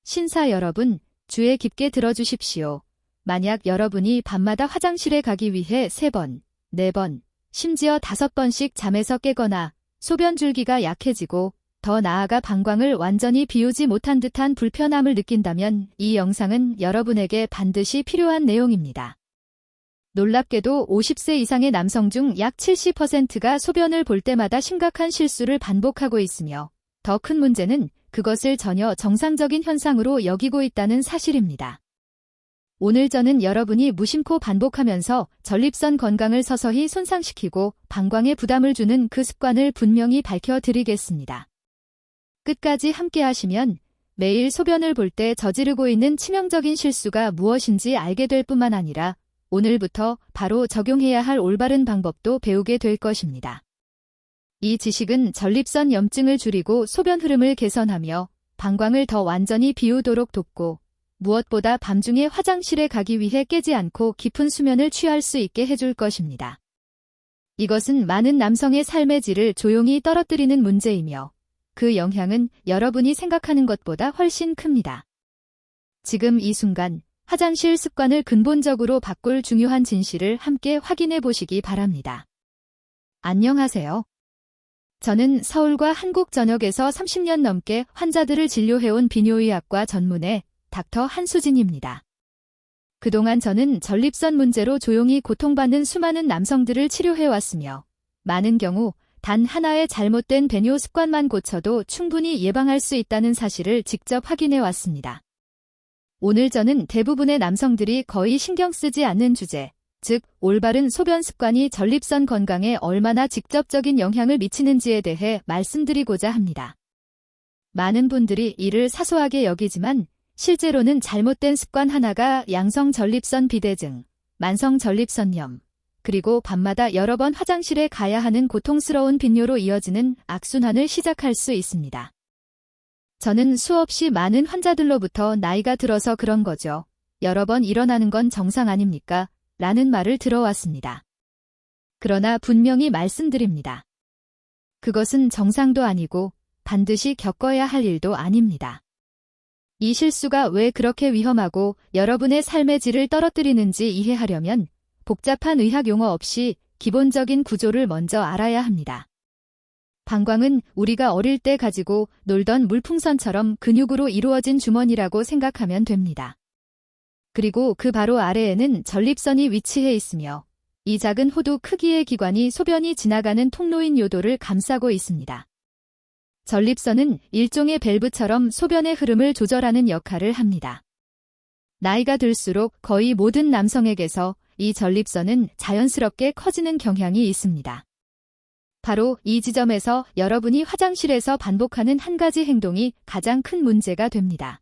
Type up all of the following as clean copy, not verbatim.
신사 여러분, 주의 깊게 들어주십시오. 만약 여러분이 밤마다 화장실에 가기 위해 3번, 4번, 심지어 5번씩 잠에서 깨거나 소변 줄기가 약해지고 더 나아가 방광을 완전히 비우지 못한 듯한 불편함을 느낀다면 이 영상은 여러분에게 반드시 필요한 내용입니다. 놀랍게도 50세 이상의 남성 중 약 70%가 소변을 볼 때마다 심각한 실수를 반복하고 있으며 더 큰 문제는 그것을 전혀 정상적인 현상으로 여기고 있다는 사실입니다. 오늘 저는 여러분이 무심코 반복하면서 전립선 건강을 서서히 손상시키고 방광에 부담을 주는 그 습관을 분명히 밝혀드리겠습니다. 끝까지 함께 하시면 매일 소변을 볼 때 저지르고 있는 치명적인 실수가 무엇인지 알게 될 뿐만 아니라 오늘부터 바로 적용해야 할 올바른 방법도 배우게 될 것입니다. 이 지식은 전립선 염증을 줄이고 소변 흐름을 개선하며 방광을 더 완전히 비우도록 돕고 무엇보다 밤중에 화장실에 가기 위해 깨지 않고 깊은 수면을 취할 수 있게 해줄 것입니다. 이것은 많은 남성의 삶의 질을 조용히 떨어뜨리는 문제이며 그 영향은 여러분이 생각하는 것보다 훨씬 큽니다. 지금 이 순간 화장실 습관을 근본적으로 바꿀 중요한 진실을 함께 확인해 보시기 바랍니다. 안녕하세요. 저는 서울과 한국 전역에서 30년 넘게 환자들을 진료해온 비뇨의학과 전문의 닥터 한수진입니다. 그동안 저는 전립선 문제로 조용히 고통받는 수많은 남성들을 치료해왔으며 많은 경우 단 하나의 잘못된 배뇨 습관만 고쳐도 충분히 예방할 수 있다는 사실을 직접 확인해왔습니다. 오늘 저는 대부분의 남성들이 거의 신경 쓰지 않는 주제, 즉 올바른 소변 습관이 전립선 건강에 얼마나 직접적인 영향을 미치는지에 대해 말씀드리고자 합니다. 많은 분들이 이를 사소하게 여기지만 실제로는 잘못된 습관 하나가 양성 전립선 비대증, 만성 전립선염, 그리고 밤마다 여러 번 화장실에 가야 하는 고통스러운 빈뇨로 이어지는 악순환을 시작할 수 있습니다. 저는 수없이 많은 환자들로부터 나이가 들어서 그런 거죠. 여러 번 일어나는 건 정상 아닙니까? 라는 말을 들어왔습니다. 그러나 분명히 말씀드립니다. 그것은 정상도 아니고 반드시 겪어야 할 일도 아닙니다. 이 실수가 왜 그렇게 위험하고 여러분의 삶의 질을 떨어뜨리는지 이해하려면 복잡한 의학 용어 없이 기본적인 구조를 먼저 알아야 합니다. 방광은 우리가 어릴 때 가지고 놀던 물풍선처럼 근육으로 이루어진 주머니라고 생각하면 됩니다. 그리고 그 바로 아래에는 전립선이 위치해 있으며 이 작은 호두 크기의 기관이 소변이 지나가는 통로인 요도를 감싸고 있습니다. 전립선은 일종의 밸브처럼 소변의 흐름을 조절하는 역할을 합니다. 나이가 들수록 거의 모든 남성에게서 이 전립선은 자연스럽게 커지는 경향이 있습니다. 바로 이 지점에서 여러분이 화장실에서 반복하는 한 가지 행동이 가장 큰 문제가 됩니다.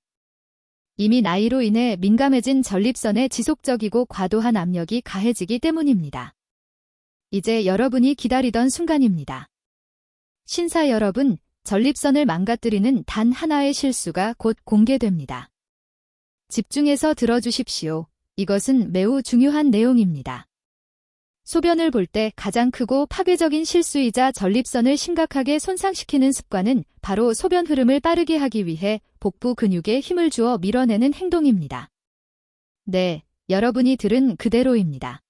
이미 나이로 인해 민감해진 전립선에 지속적이고 과도한 압력이 가해지기 때문입니다. 이제 여러분이 기다리던 순간입니다. 신사 여러분, 전립선을 망가뜨리는 단 하나의 실수가 곧 공개됩니다. 집중해서 들어주십시오. 이것은 매우 중요한 내용입니다. 소변을 볼 때 가장 크고 파괴적인 실수이자 전립선을 심각하게 손상시키는 습관은 바로 소변 흐름을 빠르게 하기 위해 복부 근육에 힘을 주어 밀어내는 행동입니다. 네, 여러분이 들은 그대로입니다.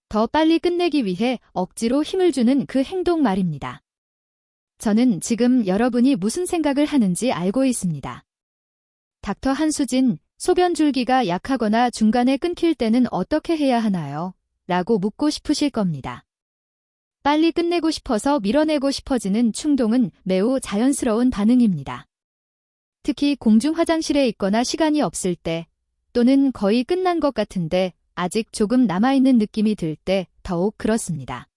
더 빨리 끝내기 위해 억지로 힘을 주는 그 행동 말입니다. 저는 지금 여러분이 무슨 생각을 하는지 알고 있습니다. 닥터 한수진, 소변 줄기가 약하거나 중간에 끊길 때는 어떻게 해야 하나요? 라고 묻고 싶으실 겁니다. 빨리 끝내고 싶어서 밀어내고 싶어지는 충동은 매우 자연스러운 반응입니다. 특히 공중 화장실에 있거나 시간이 없을 때 또는 거의 끝난 것 같은데 아직 조금 남아있는 느낌이 들 때 더욱 그렇습니다.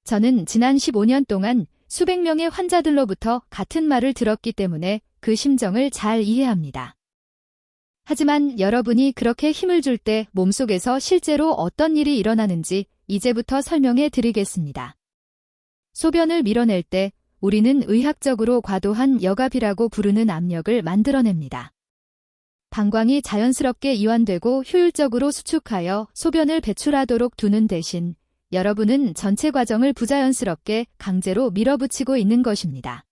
저는 지난 15년 동안 수백 명의 환자들로부터 같은 말을 들었기 때문에 그 심정을 잘 이해합니다. 하지만 여러분이 그렇게 힘을 줄 때 몸속에서 실제로 어떤 일이 일어나는지 이제부터 설명해 드리겠습니다. 소변을 밀어낼 때 우리는 의학적으로 과도한 여갑이라고 부르는 압력을 만들어냅니다. 방광이 자연스럽게 이완되고 효율적으로 수축하여 소변을 배출하도록 두는 대신 여러분은 전체 과정을 부자연스럽게 강제로 밀어붙이고 있는 것입니다.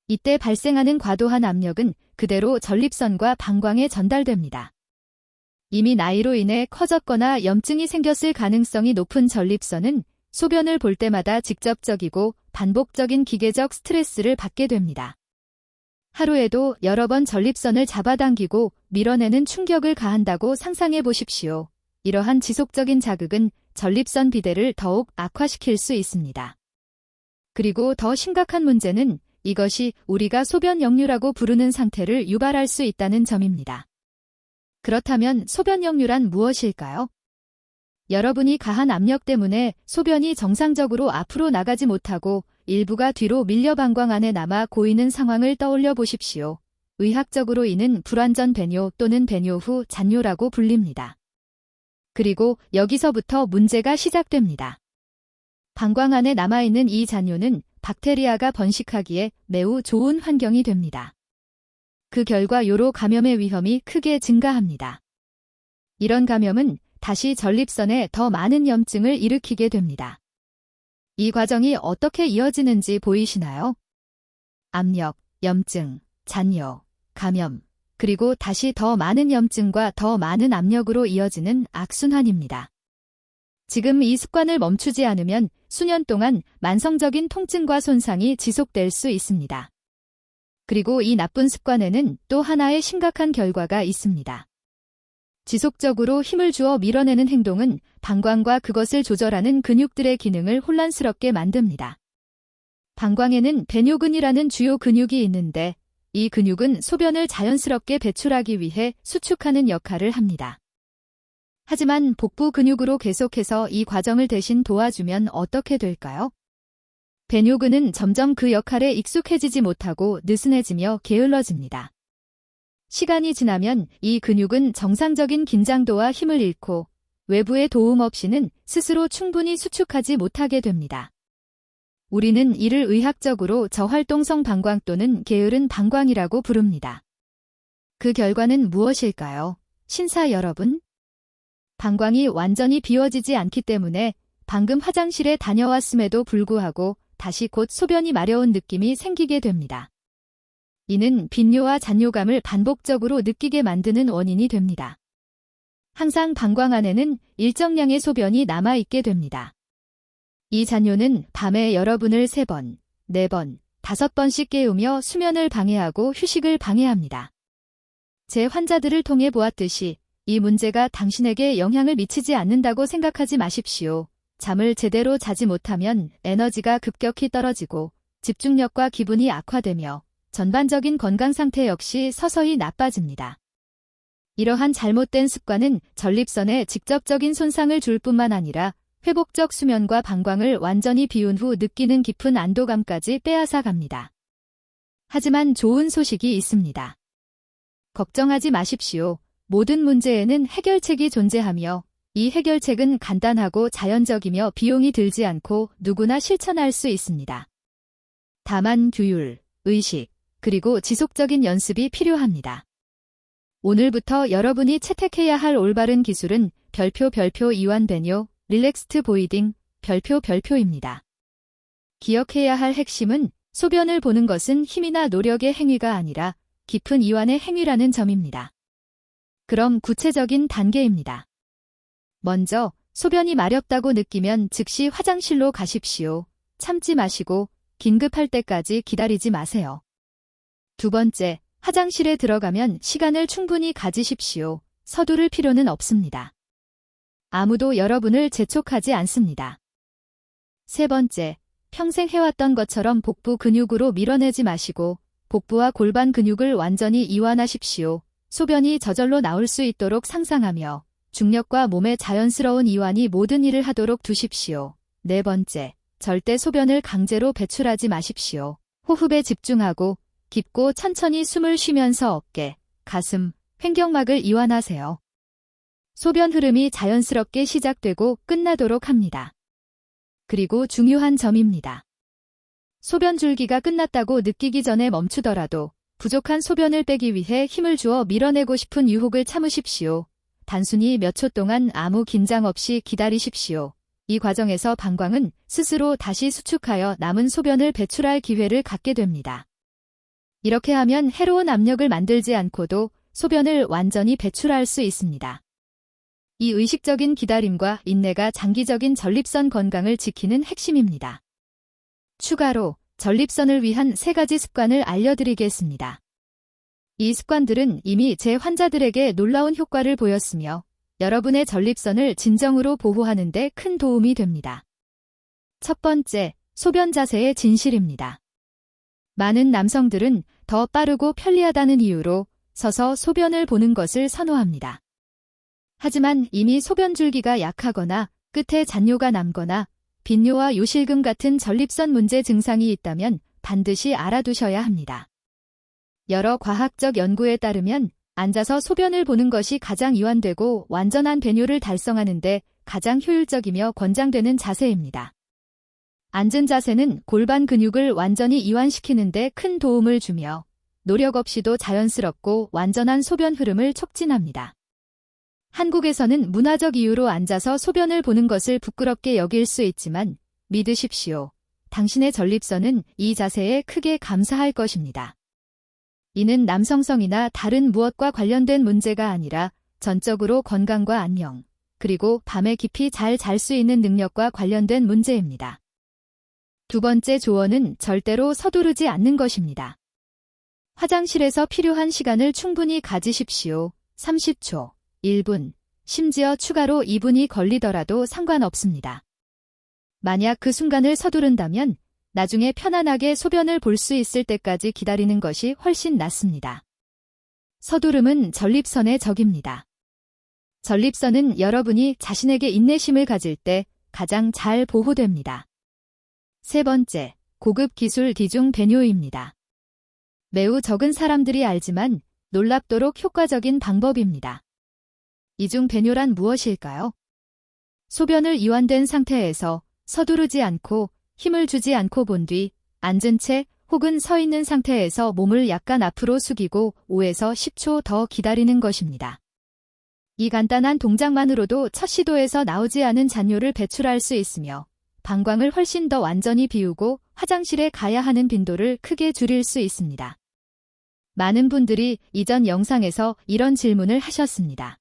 이때 발생하는 과도한 압력은 그대로 전립선과 방광에 전달됩니다. 이미 나이로 인해 커졌거나 염증이 생겼을 가능성이 높은 전립선은 소변을 볼 때마다 직접적이고 반복적인 기계적 스트레스를 받게 됩니다. 하루에도 여러 번 전립선을 잡아당기고 밀어내는 충격을 가한다고 상상해 보십시오. 이러한 지속적인 자극은 전립선 비대를 더욱 악화시킬 수 있습니다. 그리고 더 심각한 문제는 이것이 우리가 소변 역류라고 부르는 상태를 유발할 수 있다는 점입니다. 그렇다면 소변 역류란 무엇일까요? 여러분이 가한 압력 때문에 소변이 정상적으로 앞으로 나가지 못하고 일부가 뒤로 밀려 방광 안에 남아 고이는 상황을 떠올려 보십시오. 의학적으로 이는 불완전 배뇨 또는 배뇨 후 잔뇨라고 불립니다. 그리고 여기서부터 문제가 시작됩니다. 방광 안에 남아있는 이 잔뇨는 박테리아가 번식하기에 매우 좋은 환경이 됩니다. 그 결과 요로 감염의 위험이 크게 증가합니다. 이런 감염은 다시 전립선에 더 많은 염증을 일으키게 됩니다. 이 과정이 어떻게 이어지는지 보이시나요? 압력, 염증, 잔뇨, 감염, 그리고 다시 더 많은 염증과 더 많은 압력으로 이어지는 악순환입니다. 지금 이 습관을 멈추지 않으면 수년 동안 만성적인 통증과 손상이 지속될 수 있습니다. 그리고 이 나쁜 습관에는 또 하나의 심각한 결과가 있습니다. 지속적으로 힘을 주어 밀어내는 행동은 방광과 그것을 조절하는 근육들의 기능을 혼란스럽게 만듭니다. 방광에는 배뇨근이라는 주요 근육이 있는데 이 근육은 소변을 자연스럽게 배출하기 위해 수축하는 역할을 합니다. 하지만 복부 근육으로 계속해서 이 과정을 대신 도와주면 어떻게 될까요? 배뇨근은 점점 그 역할에 익숙해지지 못하고 느슨해지며 게을러집니다. 시간이 지나면 이 근육은 정상적인 긴장도와 힘을 잃고 외부의 도움 없이는 스스로 충분히 수축하지 못하게 됩니다. 우리는 이를 의학적으로 저활동성 방광 또는 게으른 방광이라고 부릅니다. 그 결과는 무엇일까요? 신사 여러분? 방광이 완전히 비워지지 않기 때문에 방금 화장실에 다녀왔음에도 불구하고 다시 곧 소변이 마려운 느낌이 생기게 됩니다. 이는 빈뇨와 잔뇨감을 반복적으로 느끼게 만드는 원인이 됩니다. 항상 방광 안에는 일정량의 소변이 남아있게 됩니다. 이 잔뇨는 밤에 여러분을 3번, 4번, 5번씩 깨우며 수면을 방해하고 휴식을 방해합니다. 제 환자들을 통해 보았듯이 이 문제가 당신에게 영향을 미치지 않는다고 생각하지 마십시오. 잠을 제대로 자지 못하면 에너지가 급격히 떨어지고 집중력과 기분이 악화되며 전반적인 건강 상태 역시 서서히 나빠집니다. 이러한 잘못된 습관은 전립선에 직접적인 손상을 줄 뿐만 아니라 회복적 수면과 방광을 완전히 비운 후 느끼는 깊은 안도감까지 빼앗아 갑니다. 하지만 좋은 소식이 있습니다. 걱정하지 마십시오. 모든 문제에는 해결책이 존재하며 이 해결책은 간단하고 자연적이며 비용이 들지 않고 누구나 실천할 수 있습니다. 다만 규율, 의식, 그리고 지속적인 연습이 필요합니다. 오늘부터 여러분이 채택해야 할 올바른 기술은 별표 이완 배뇨, 릴렉스트 보이딩, 별표입니다. 기억해야 할 핵심은 소변을 보는 것은 힘이나 노력의 행위가 아니라 깊은 이완의 행위라는 점입니다. 그럼 구체적인 단계입니다. 먼저 소변이 마렵다고 느끼면 즉시 화장실로 가십시오. 참지 마시고 긴급할 때까지 기다리지 마세요. 두 번째, 화장실에 들어가면 시간을 충분히 가지십시오. 서두를 필요는 없습니다. 아무도 여러분을 재촉하지 않습니다. 세 번째, 평생 해왔던 것처럼 복부 근육으로 밀어내지 마시고 복부와 골반 근육을 완전히 이완하십시오. 소변이 저절로 나올 수 있도록 상상하며 중력과 몸의 자연스러운 이완이 모든 일을 하도록 두십시오. 네 번째, 절대 소변을 강제로 배출하지 마십시오. 호흡에 집중하고 깊고 천천히 숨을 쉬면서 어깨, 가슴, 횡격막을 이완하세요. 소변 흐름이 자연스럽게 시작되고 끝나도록 합니다. 그리고 중요한 점입니다. 소변 줄기가 끝났다고 느끼기 전에 멈추더라도 부족한 소변을 빼기 위해 힘을 주어 밀어내고 싶은 유혹을 참으십시오. 단순히 몇 초 동안 아무 긴장 없이 기다리십시오. 이 과정에서 방광은 스스로 다시 수축하여 남은 소변을 배출할 기회를 갖게 됩니다. 이렇게 하면 해로운 압력을 만들지 않고도 소변을 완전히 배출할 수 있습니다. 이 의식적인 기다림과 인내가 장기적인 전립선 건강을 지키는 핵심입니다. 추가로 전립선을 위한 3가지 습관을 알려드리겠습니다. 이 습관들은 이미 제 환자들에게 놀라운 효과를 보였으며 여러분의 전립선을 진정으로 보호하는 데 큰 도움이 됩니다. 첫 번째, 소변 자세의 진실입니다. 많은 남성들은 더 빠르고 편리하다는 이유로 서서 소변을 보는 것을 선호합니다. 하지만 이미 소변줄기가 약하거나 끝에 잔뇨가 남거나 빈뇨와 요실금 같은 전립선 문제 증상이 있다면 반드시 알아두셔야 합니다. 여러 과학적 연구에 따르면 앉아서 소변을 보는 것이 가장 이완되고 완전한 배뇨를 달성하는 데 가장 효율적이며 권장되는 자세입니다. 앉은 자세는 골반 근육을 완전히 이완시키는 데 큰 도움을 주며 노력 없이도 자연스럽고 완전한 소변 흐름을 촉진합니다. 한국에서는 문화적 이유로 앉아서 소변을 보는 것을 부끄럽게 여길 수 있지만 믿으십시오. 당신의 전립선은 이 자세에 크게 감사할 것입니다. 이는 남성성이나 다른 무엇과 관련된 문제가 아니라 전적으로 건강과 안녕, 그리고 밤에 깊이 잘 잘 수 있는 능력과 관련된 문제입니다. 두 번째 조언은 절대로 서두르지 않는 것입니다. 화장실에서 필요한 시간을 충분히 가지십시오. 30초, 1분, 심지어 추가로 2분이 걸리더라도 상관없습니다. 만약 그 순간을 서두른다면 나중에 편안하게 소변을 볼 수 있을 때까지 기다리는 것이 훨씬 낫습니다. 서두름은 전립선의 적입니다. 전립선은 여러분이 자신에게 인내심을 가질 때 가장 잘 보호됩니다. 세 번째, 고급 기술 디중 배뇨입니다. 매우 적은 사람들이 알지만 놀랍도록 효과적인 방법입니다. 이중 배뇨란 무엇일까요? 소변을 이완된 상태에서 서두르지 않고 힘을 주지 않고 본 뒤 앉은 채 혹은 서 있는 상태에서 몸을 약간 앞으로 숙이고 5에서 10초 더 기다리는 것입니다. 이 간단한 동작만으로도 첫 시도에서 나오지 않은 잔뇨를 배출할 수 있으며 방광을 훨씬 더 완전히 비우고 화장실에 가야 하는 빈도를 크게 줄일 수 있습니다. 많은 분들이 이전 영상에서 이런 질문을 하셨습니다.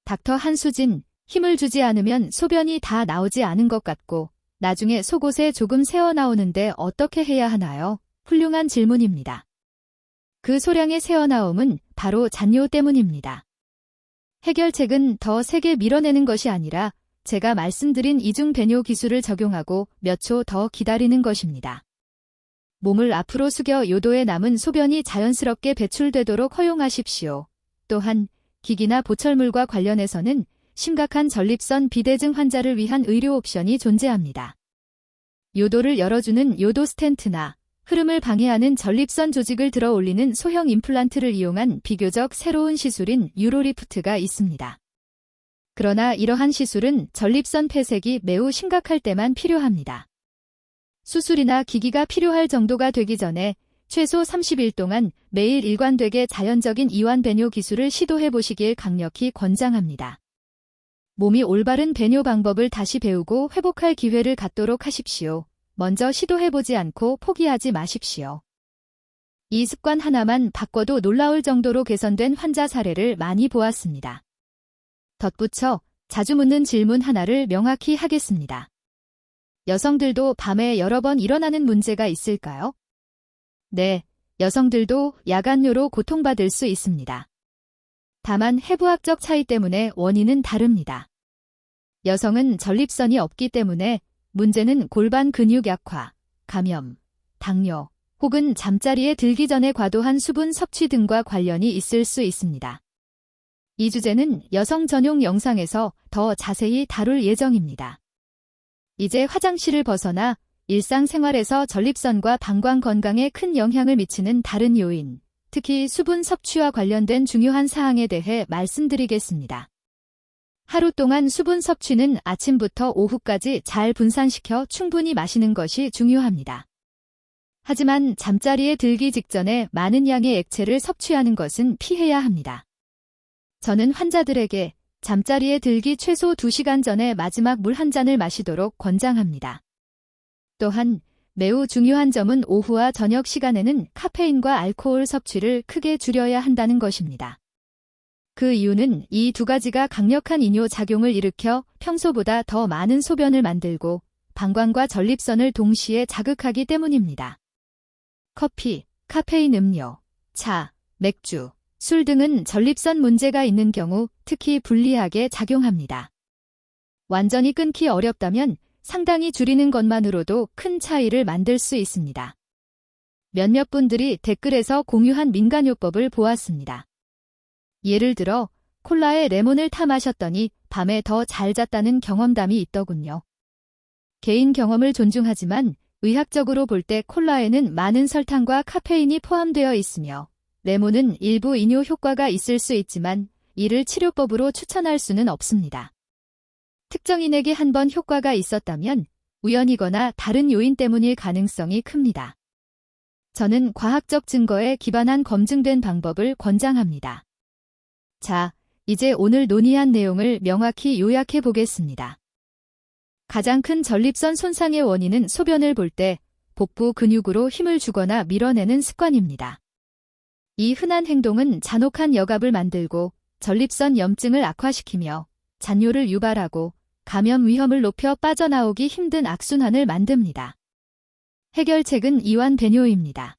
닥터 한수진, 힘을 주지 않으면 소변이 다 나오지 않은 것 같고 나중에 속옷에 조금 새어나오는데 어떻게 해야 하나요? 훌륭한 질문입니다. 그 소량의 새어나옴은 바로 잔뇨 때문입니다. 해결책은 더 세게 밀어내는 것이 아니라 제가 말씀드린 이중 배뇨 기술을 적용하고 몇 초 더 기다리는 것입니다. 몸을 앞으로 숙여 요도에 남은 소변이 자연스럽게 배출되도록 허용하십시오. 또한 기기나 보철물과 관련해서는 심각한 전립선 비대증 환자를 위한 의료 옵션이 존재합니다. 요도를 열어주는 요도 스텐트나 흐름을 방해하는 전립선 조직을 들어 올리는 소형 임플란트를 이용한 비교적 새로운 시술인 유로리프트가 있습니다. 그러나 이러한 시술은 전립선 폐색이 매우 심각할 때만 필요합니다. 수술이나 기기가 필요할 정도가 되기 전에 최소 30일 동안 매일 일관되게 자연적인 이완 배뇨 기술을 시도해 보시길 강력히 권장합니다. 몸이 올바른 배뇨 방법을 다시 배우고 회복할 기회를 갖도록 하십시오. 먼저 시도해보지 않고 포기하지 마십시오. 이 습관 하나만 바꿔도 놀라울 정도로 개선된 환자 사례를 많이 보았습니다. 덧붙여 자주 묻는 질문 하나를 명확히 하겠습니다. 여성들도 밤에 여러 번 일어나는 문제가 있을까요? 네, 여성들도 야간뇨로 고통받을 수 있습니다. 다만 해부학적 차이 때문에 원인은 다릅니다. 여성은 전립선이 없기 때문에 문제는 골반 근육 약화, 감염, 당뇨, 혹은 잠자리에 들기 전에 과도한 수분 섭취 등과 관련이 있을 수 있습니다. 이 주제는 여성 전용 영상에서 더 자세히 다룰 예정입니다. 이제 화장실을 벗어나 일상생활에서 전립선과 방광 건강에 큰 영향을 미치는 다른 요인, 특히 수분 섭취와 관련된 중요한 사항에 대해 말씀드리겠습니다. 하루 동안 수분 섭취는 아침부터 오후까지 잘 분산시켜 충분히 마시는 것이 중요합니다. 하지만 잠자리에 들기 직전에 많은 양의 액체를 섭취하는 것은 피해야 합니다. 저는 환자들에게 잠자리에 들기 최소 2시간 전에 마지막 물 한 잔을 마시도록 권장합니다. 또한 매우 중요한 점은 오후와 저녁 시간에는 카페인과 알코올 섭취를 크게 줄여야 한다는 것입니다. 그 이유는 이 두 가지가 강력한 이뇨 작용을 일으켜 평소보다 더 많은 소변을 만들고 방광과 전립선을 동시에 자극하기 때문입니다. 커피, 카페인 음료, 차, 맥주, 술 등은 전립선 문제가 있는 경우 특히 불리하게 작용합니다. 완전히 끊기 어렵다면 상당히 줄이는 것만으로도 큰 차이를 만들 수 있습니다. 몇몇 분들이 댓글에서 공유한 민간요법을 보았습니다. 예를 들어 콜라에 레몬을 타 마셨더니 밤에 더 잘 잤다는 경험담이 있더군요. 개인 경험을 존중하지만 의학적으로 볼 때 콜라에는 많은 설탕과 카페인이 포함되어 있으며 레몬은 일부 이뇨 효과가 있을 수 있지만 이를 치료법으로 추천할 수는 없습니다. 특정인에게 한 번 효과가 있었다면 우연이거나 다른 요인 때문일 가능성이 큽니다. 저는 과학적 증거에 기반한 검증된 방법을 권장합니다. 자, 이제 오늘 논의한 내용을 명확히 요약해 보겠습니다. 가장 큰 전립선 손상의 원인은 소변을 볼 때 복부 근육으로 힘을 주거나 밀어내는 습관입니다. 이 흔한 행동은 잔혹한 역압을 만들고 전립선 염증을 악화시키며 잔뇨를 유발하고 감염 위험을 높여 빠져나오기 힘든 악순환을 만듭니다. 해결책은 이완 배뇨입니다.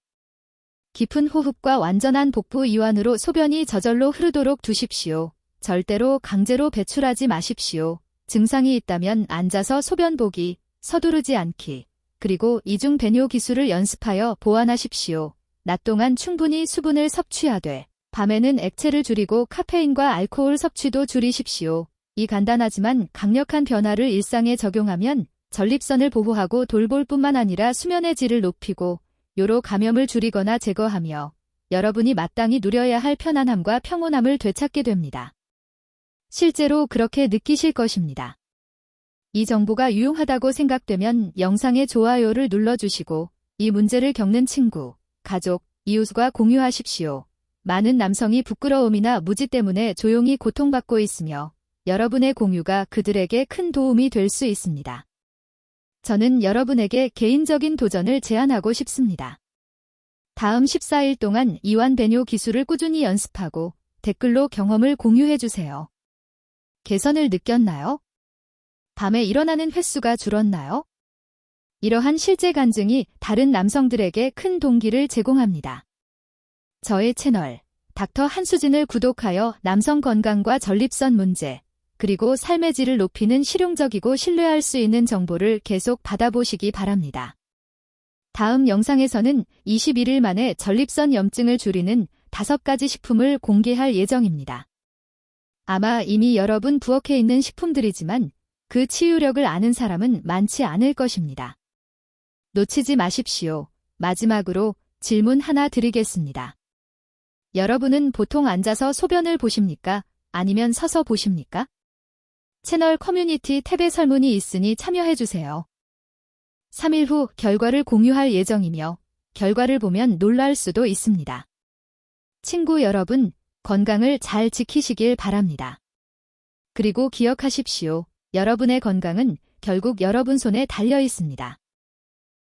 깊은 호흡과 완전한 복부 이완으로 소변이 저절로 흐르도록 두십시오. 절대로 강제로 배출하지 마십시오. 증상이 있다면 앉아서 소변 보기, 서두르지 않기, 그리고 이중 배뇨 기술을 연습하여 보완하십시오. 낮 동안 충분히 수분을 섭취하되 밤에는 액체를 줄이고 카페인과 알코올 섭취도 줄이십시오. 이 간단하지만 강력한 변화를 일상에 적용하면 전립선을 보호하고 돌볼 뿐만 아니라 수면의 질을 높이고 요로 감염을 줄이거나 제거하며 여러분이 마땅히 누려야 할 편안함과 평온함을 되찾게 됩니다. 실제로 그렇게 느끼실 것입니다. 이 정보가 유용하다고 생각되면 영상의 좋아요를 눌러주시고 이 문제를 겪는 친구, 가족, 이웃과 공유하십시오. 많은 남성이 부끄러움이나 무지 때문에 조용히 고통받고 있으며 여러분의 공유가 그들에게 큰 도움이 될 수 있습니다. 저는 여러분에게 개인적인 도전을 제안하고 싶습니다. 다음 14일 동안 이완 배뇨 기술을 꾸준히 연습하고 댓글로 경험을 공유해주세요. 개선을 느꼈나요? 밤에 일어나는 횟수가 줄었나요? 이러한 실제 간증이 다른 남성들에게 큰 동기를 제공합니다. 저의 채널 닥터 한수진을 구독하여 남성 건강과 전립선 문제, 그리고 삶의 질을 높이는 실용적이고 신뢰할 수 있는 정보를 계속 받아보시기 바랍니다. 다음 영상에서는 21일 만에 전립선 염증을 줄이는 5가지 식품을 공개할 예정입니다. 아마 이미 여러분 부엌에 있는 식품들이지만 그 치유력을 아는 사람은 많지 않을 것입니다. 놓치지 마십시오. 마지막으로 질문 하나 드리겠습니다. 여러분은 보통 앉아서 소변을 보십니까? 아니면 서서 보십니까? 채널 커뮤니티 탭에 설문이 있으니 참여해주세요. 3일 후 결과를 공유할 예정이며 결과를 보면 놀랄 수도 있습니다. 친구 여러분, 건강을 잘 지키시길 바랍니다. 그리고 기억하십시오. 여러분의 건강은 결국 여러분 손에 달려 있습니다.